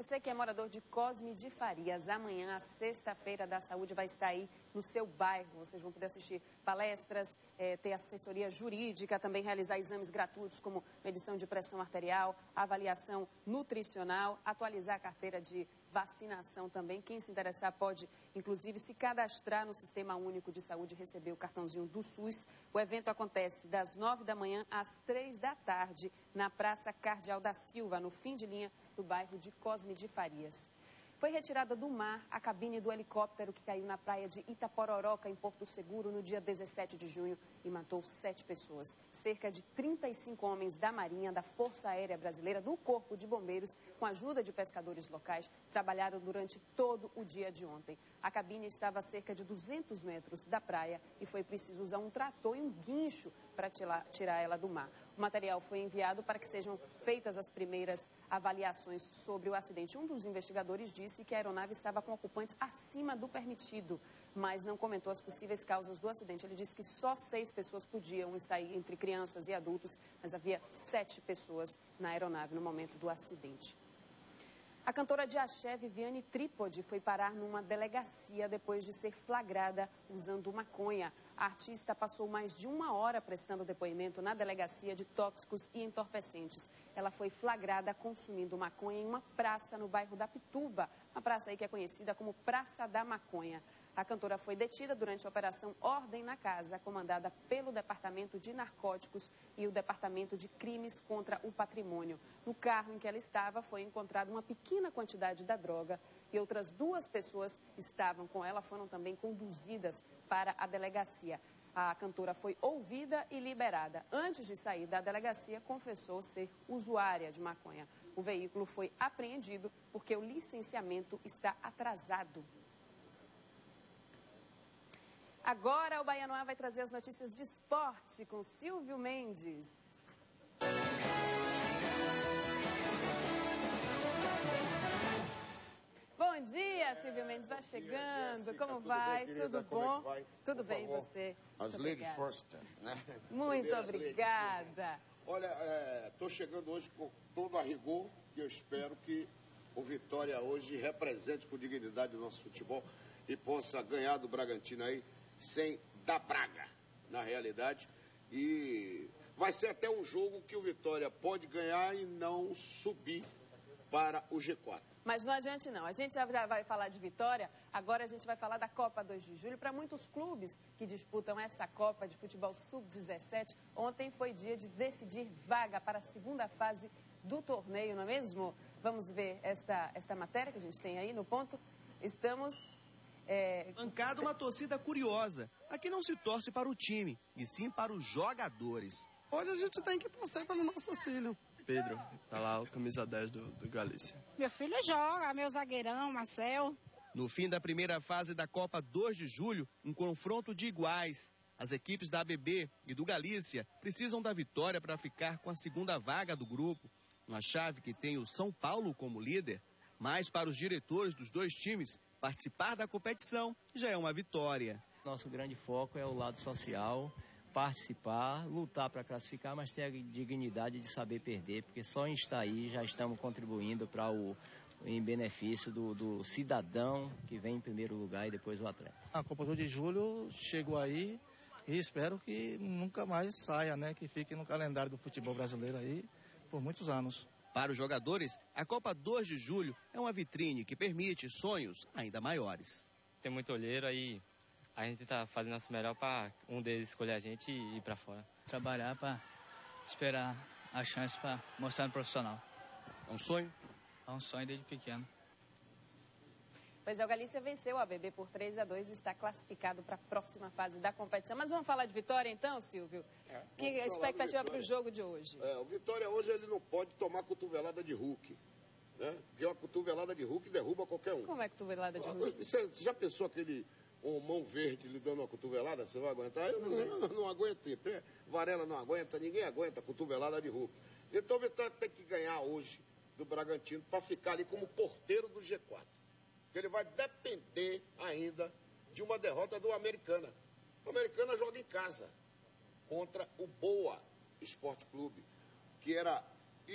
você que é morador de Cosme de Farias, amanhã, a Sexta-feira da Saúde, vai estar aí no seu bairro. Vocês vão poder assistir palestras, ter assessoria jurídica, também realizar exames gratuitos como medição de pressão arterial, avaliação nutricional, atualizar a carteira de vacinação também. Quem se interessar pode, inclusive, se cadastrar no Sistema Único de Saúde e receber o cartãozinho do SUS. O evento acontece das 9 da manhã às 3 da tarde na Praça Cardeal da Silva, no fim de linha do bairro de Cosme de Farias. Foi retirada do mar a cabine do helicóptero que caiu na praia de Itapororoca, em Porto Seguro, no dia 17 de junho e matou 7 pessoas. Cerca de 35 homens da Marinha, da Força Aérea Brasileira, do Corpo de Bombeiros, com a ajuda de pescadores locais, trabalharam durante todo o dia de ontem. A cabine estava a cerca de 200 metros da praia e foi preciso usar um trator e um guincho para tirar ela do mar. O material foi enviado para que sejam feitas as primeiras avaliações sobre o acidente. Um dos investigadores disse que a aeronave estava com ocupantes acima do permitido, mas não comentou as possíveis causas do acidente. Ele disse que só 6 pessoas podiam estar aí, entre crianças e adultos, mas havia 7 pessoas na aeronave no momento do acidente. A cantora de axé, Viviane Trípode, foi parar numa delegacia depois de ser flagrada usando maconha. A artista passou mais de 1 hora prestando depoimento na delegacia de tóxicos e entorpecentes. Ela foi flagrada consumindo maconha em uma praça no bairro da Pituba, uma praça aí que é conhecida como Praça da Maconha. A cantora foi detida durante a Operação Ordem na Casa, comandada pelo Departamento de Narcóticos e o Departamento de Crimes contra o Patrimônio. No carro em que ela estava foi encontrada uma pequena quantidade da droga e outras 2 pessoas estavam com ela, foram também conduzidas para a delegacia. A cantora foi ouvida e liberada. Antes de sair da delegacia, confessou ser usuária de maconha. O veículo foi apreendido porque o licenciamento está atrasado. Agora o Baianoá vai trazer as notícias de esporte com Silvio Mendes. Bom dia, Silvio Mendes, vai chegando. Como vai? Tudo bom? Tudo bem, você? As ladies first, né? Muito obrigada. Olha, estou chegando hoje com todo a rigor, que eu espero que o Vitória hoje represente com dignidade o nosso futebol e possa ganhar do Bragantino aí sem dar praga, na realidade. E vai ser até um jogo que o Vitória pode ganhar e não subir para o G4. Mas não adiante não, a gente já vai falar de Vitória, agora a gente vai falar da Copa 2 de Julho. Para muitos clubes que disputam essa Copa de Futebol Sub-17, ontem foi dia de decidir vaga para a segunda fase do torneio, não é mesmo? Vamos ver esta matéria que a gente tem aí no ponto. Estamos... Bancada uma torcida curiosa. Aqui não se torce para o time, e sim para os jogadores. Hoje a gente tem que torcer pelo nosso filho. Pedro, tá lá o camisa 10 do Galícia. Meu filho joga, meu zagueirão, Marcel. No fim da primeira fase da Copa 2 de Julho, um confronto de iguais. As equipes da ABB e do Galícia precisam da vitória para ficar com a segunda vaga do grupo. Uma chave que tem o São Paulo como líder, mas para os diretores dos 2 times, participar da competição já é uma vitória. Nosso grande foco é o lado social, participar, lutar para classificar, mas ter a dignidade de saber perder, porque só em estar aí já estamos contribuindo em benefício do cidadão que vem em primeiro lugar e depois o atleta. A Copa 2 de Julho chegou aí e espero que nunca mais saia, né? Que fique no calendário do futebol brasileiro aí por muitos anos. Para os jogadores, a Copa 2 de Julho é uma vitrine que permite sonhos ainda maiores. Tem muito olheiro aí, a gente está fazendo nosso melhor para um deles escolher a gente e ir para fora. Trabalhar para esperar a chance para mostrar no profissional. É um sonho? É um sonho desde pequeno. Pois é, o Galícia venceu a ABB por 3-2 e está classificado para a próxima fase da competição. Mas vamos falar de Vitória então, Silvio? Que expectativa para o jogo de hoje? O Vitória hoje ele não pode tomar cotovelada de Hulk, né? Porque uma cotovelada de Hulk derruba qualquer um. Como é cotovelada de Hulk? Você já pensou aquele mão verde lhe dando uma cotovelada? Você vai aguentar? Eu não aguento. Varela não aguenta, ninguém aguenta a cotovelada de Hulk. Então o Vitória tem que ganhar hoje do Bragantino para ficar ali como porteiro do G4. Porque ele vai depender ainda de uma derrota do Americana. O Americana joga em casa contra o Boa Esporte Clube, que era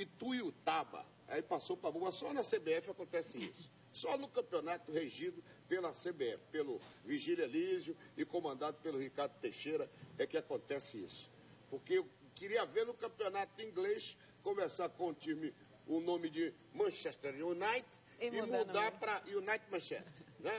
Ituiutaba. Aí passou para Boa. Só na CBF acontece isso. Só no campeonato regido pela CBF, pelo Vigílio Elísio e comandado pelo Ricardo Teixeira, é que acontece isso. Porque eu queria ver no campeonato inglês começar com o nome de Manchester United e mudar para United Manchester. Né?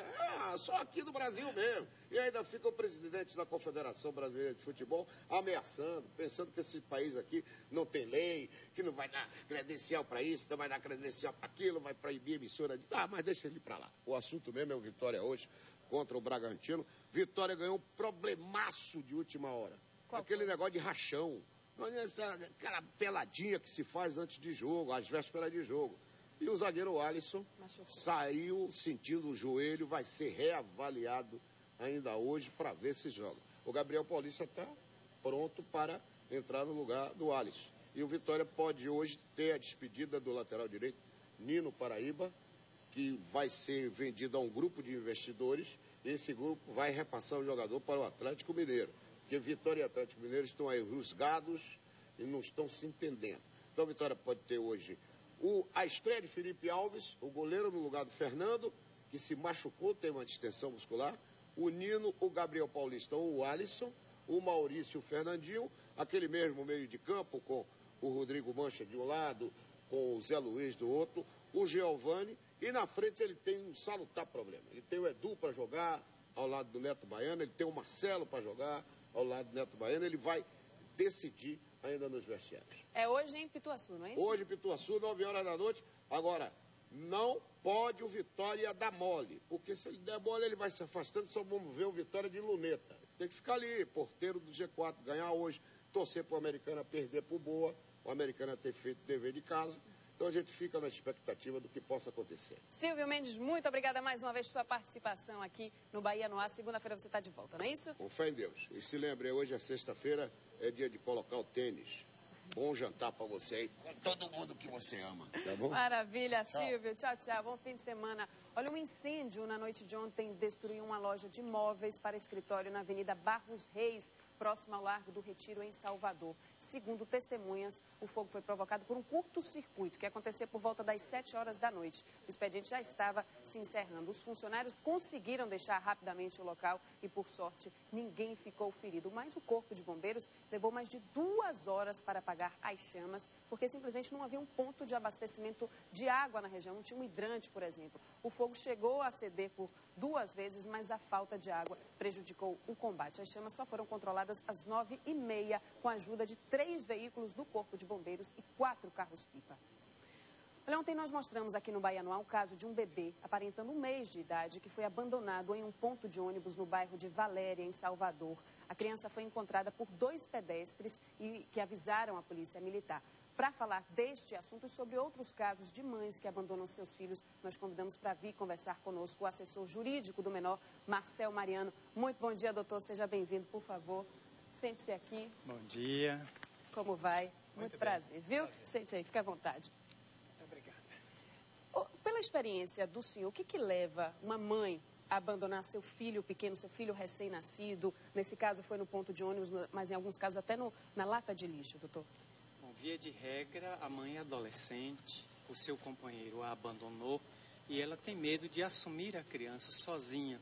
Só aqui no Brasil mesmo. E ainda fica o presidente da Confederação Brasileira de Futebol ameaçando, pensando que esse país aqui não tem lei, que não vai dar credencial para isso, não vai dar credencial para aquilo, vai proibir emissora de... mas deixa ele para lá. O assunto mesmo é o Vitória hoje contra o Bragantino. Vitória ganhou um problemaço de última hora. Aquele negócio de rachão. Aquela peladinha que se faz antes de jogo, às vésperas de jogo. E o zagueiro Alisson saiu sentindo o joelho, vai ser reavaliado ainda hoje para ver se joga. O Gabriel Paulista está pronto para entrar no lugar do Alisson. E o Vitória pode hoje ter a despedida do lateral direito, Nino Paraíba, que vai ser vendido a um grupo de investidores. E esse grupo vai repassar o jogador para o Atlético Mineiro. Porque Vitória e Atlético Mineiro estão aí rusgados e não estão se entendendo. Então, a Vitória pode ter hoje a estreia de Felipe Alves, o goleiro no lugar do Fernando, que se machucou, tem uma distensão muscular, o Nino, o Gabriel Paulista ou o Alisson, o Maurício e o Fernandinho, aquele mesmo meio de campo com o Rodrigo Mancha de um lado, com o Zé Luiz do outro, o Giovani, e na frente ele tem um salutar problema. Ele tem o Edu para jogar ao lado do Neto Baiano, ele tem o Marcelo para jogar ao lado do Neto Baiano, ele vai decidir ainda nos vestiários. É hoje em Pituaçu, não é isso? Hoje em Pituaçu, 9 horas da noite. Agora, não pode o Vitória dar mole, porque se ele der mole, ele vai se afastando, só vamos ver o Vitória de luneta. Tem que ficar ali, porteiro do G4, ganhar hoje, torcer para o Americana perder para o Boa, o Americana ter feito dever de casa. Então a gente fica na expectativa do que possa acontecer. Silvio Mendes, muito obrigada mais uma vez por sua participação aqui no Bahia no Ar. Segunda-feira você está de volta, não é isso? Com fé em Deus. E se lembre, hoje é sexta-feira, é dia de colocar o tênis. Bom jantar para você aí, com todo mundo que você ama, tá bom? Maravilha, Silvio. Tchau, tchau. Bom fim de semana. Olha, um incêndio na noite de ontem destruiu uma loja de móveis para escritório na Avenida Barros Reis, próximo ao Largo do Retiro, em Salvador. Segundo testemunhas, o fogo foi provocado por um curto-circuito que aconteceu por volta das 7 horas da noite. O expediente já estava se encerrando. Os funcionários conseguiram deixar rapidamente o local e, por sorte, ninguém ficou ferido. Mas o Corpo de Bombeiros levou mais de 2 horas para apagar as chamas, porque simplesmente não havia um ponto de abastecimento de água na região, não tinha um hidrante, por exemplo. O fogo chegou a ceder por 2 vezes, mas a falta de água prejudicou o combate. As chamas só foram controladas às 9h30, com a ajuda de 3 veículos do Corpo de Bombeiros e 4 carros-pipa. Olha, ontem nós mostramos aqui no Bahia no Ar o caso de um bebê aparentando 1 mês de idade que foi abandonado em um ponto de ônibus no bairro de Valéria, em Salvador. A criança foi encontrada por 2 pedestres que avisaram a polícia militar. Para falar deste assunto e sobre outros casos de mães que abandonam seus filhos, nós convidamos para vir conversar conosco o assessor jurídico do menor, Marcel Mariano. Muito bom dia, doutor. Seja bem-vindo, por favor. Sente-se aqui. Bom dia. Como vai? Muito prazer, viu? Sente aí, fica à vontade. Obrigado. Pela experiência do senhor, o que leva uma mãe a abandonar seu filho pequeno, seu filho recém-nascido? Nesse caso foi no ponto de ônibus, mas em alguns casos até na lata de lixo, doutor. Bom, via de regra, a mãe é adolescente, o seu companheiro a abandonou e ela tem medo de assumir a criança sozinha.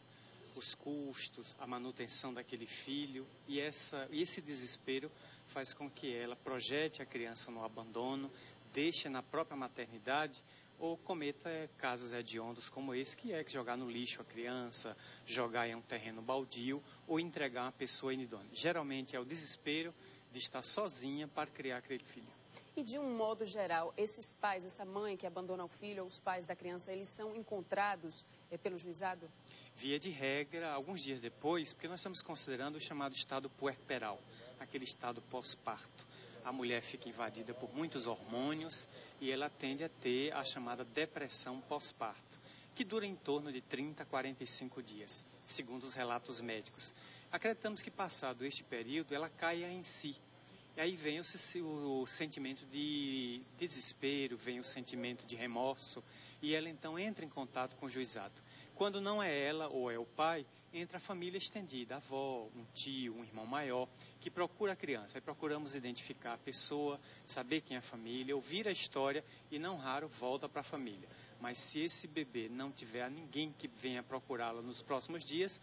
Os custos, a manutenção daquele filho e esse desespero faz com que ela projete a criança no abandono, deixe na própria maternidade ou cometa casos hediondos como esse, que é jogar no lixo a criança, jogar em um terreno baldio ou entregar uma pessoa inidônea. Geralmente é o desespero de estar sozinha para criar aquele filho. E de um modo geral, esses pais, essa mãe que abandona o filho ou os pais da criança, eles são encontrados pelo juizado? Via de regra, alguns dias depois, porque nós estamos considerando o chamado estado puerperal, aquele estado pós-parto. A mulher fica invadida por muitos hormônios e ela tende a ter a chamada depressão pós-parto, que dura em torno de 30 a 45 dias, segundo os relatos médicos. Acreditamos que, passado este período, ela caia em si. E aí vem o sentimento de desespero, vem o sentimento de remorso, e ela então entra em contato com o juizado. Quando não é ela ou é o pai, entra a família estendida, a avó, um tio, um irmão maior, que procura a criança. Aí procuramos identificar a pessoa, saber quem é a família, ouvir a história e, não raro, volta para a família. Mas se esse bebê não tiver ninguém que venha procurá-lo nos próximos dias,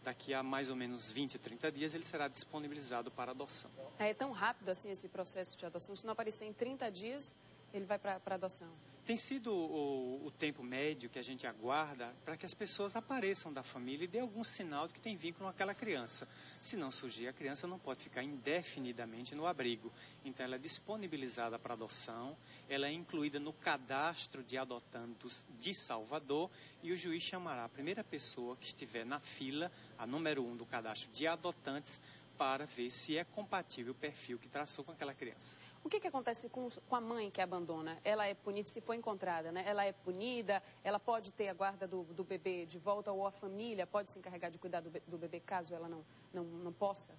daqui a mais ou menos 20 a 30 dias, ele será disponibilizado para adoção. É tão rápido assim esse processo de adoção? Se não aparecer em 30 dias, ele vai para adoção? Tem sido o tempo médio que a gente aguarda para que as pessoas apareçam da família e dê algum sinal de que tem vínculo com aquela criança. Se não surgir, a criança não pode ficar indefinidamente no abrigo. Então, ela é disponibilizada para adoção, ela é incluída no cadastro de adotandos de Salvador e o juiz chamará a primeira pessoa que estiver na fila, a número 1 do cadastro de adotantes, para ver se é compatível o perfil que traçou com aquela criança. O que acontece com a mãe que abandona? Ela é punida, se for encontrada, né? Ela é punida, ela pode ter a guarda do bebê de volta ou a família pode se encarregar de cuidar do bebê caso ela não possa?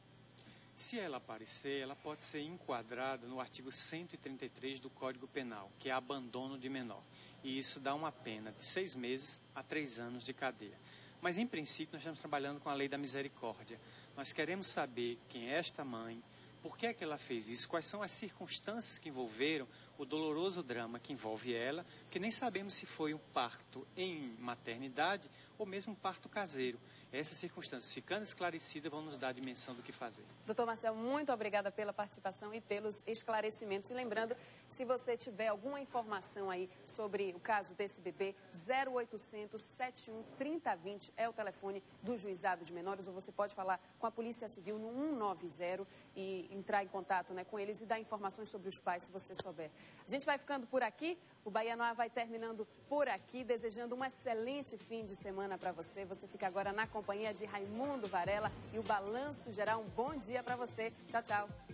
Se ela aparecer, ela pode ser enquadrada no artigo 133 do Código Penal, que é abandono de menor. E isso dá uma pena de 6 meses a 3 anos de cadeia. Mas, em princípio, nós estamos trabalhando com a lei da misericórdia. Nós queremos saber quem é esta mãe, por que é que ela fez isso, quais são as circunstâncias que envolveram o doloroso drama que envolve ela, porque nem sabemos se foi um parto em maternidade ou mesmo um parto caseiro. Essas circunstâncias, ficando esclarecidas, vão nos dar a dimensão do que fazer. Doutor Marcel, muito obrigada pela participação e pelos esclarecimentos. E lembrando, se você tiver alguma informação aí sobre o caso desse bebê, 0800 71 3020 é o telefone do Juizado de Menores, ou você pode falar com a Polícia Civil no 190 e entrar em contato, né, com eles e dar informações sobre os pais, se você souber. A gente vai ficando por aqui, o Bahia no Ar vai terminando por aqui, desejando um excelente fim de semana para você. Você fica agora na companhia de Raimundo Varela e o Balanço Geral. Um bom dia para você. Tchau, tchau.